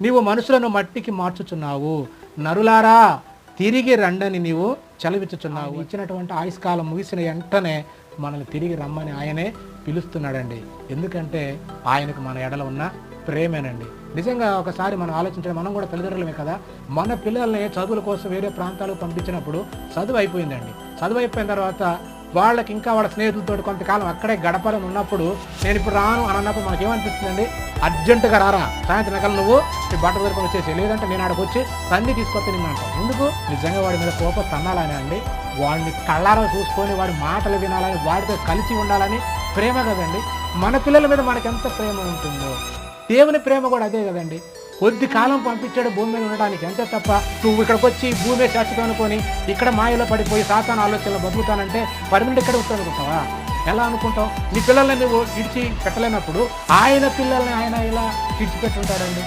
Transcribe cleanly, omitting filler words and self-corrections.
నీవు మనుషులను మట్టికి మార్చుచున్నావు, నరులారా తిరిగి రండని నీవు చలవిచ్చుచున్నావు. ఇచ్చినటువంటి ఆయుష్కాలం ముగిసిన వెంటనే మనల్ని తిరిగి రమ్మని ఆయనే పిలుస్తున్నాడండి. ఎందుకంటే ఆయనకు మన ఎడల ఉన్న ప్రేమేనండి. నిజంగా ఒకసారి మనం ఆలోచించడం, మనం కూడా తల్లిదండ్రులమే కదా, మన పిల్లల్ని చదువుల కోసం వేరే ప్రాంతాలకు పంపించినప్పుడు చదువు అయిపోయిందండి. చదువు అయిపోయిన తర్వాత వాళ్ళకి ఇంకా వాళ్ళ స్నేహితులతో కొంతకాలం అక్కడే గడపాలని ఉన్నప్పుడు నేను ఇప్పుడు రాను అని అన్నప్పుడు మనకి ఏమనిపిస్తుందండి, అర్జెంటుగా రారా, సాయంత్రం కల్లా నువ్వు ఈ బట్టలు దొరికి వచ్చేసి, లేదంటే నేను ఆడకు వచ్చి తండ్రి తీసుకొస్తే నిన్ను అంటాను. ఎందుకు? నిజంగా వాడి మీద కోపం తన్నాలని అండి, వాడిని కళ్ళారా చూసుకొని వాడి మాటలు వినాలని, వాడితో కలిసి ఉండాలని ప్రేమ కదండి. మన పిల్లల మీద మనకి ఎంత ప్రేమ ఉంటుందో దేవుని ప్రేమ కూడా అదే కదండి. కొద్ది కాలం పంపించాడు భూమి మీద ఉండడానికి, అంతే తప్ప నువ్వు ఇక్కడికి వచ్చి భూమి శాశ్వతం అనుకొని ఇక్కడ మాయలో పడిపోయి సాతాను ఆలోచనలో బతుకుతానంటే పర్మనెంట్ ఇక్కడ ఉంటాను అనుకుంటావా? ఎలా అనుకుంటావు? నీ పిల్లల్ని నువ్వు ఇడిచి పెట్టలేనప్పుడు ఆయన పిల్లల్ని ఆయన ఇలా ఇడిచిపెట్టుంటాడండి.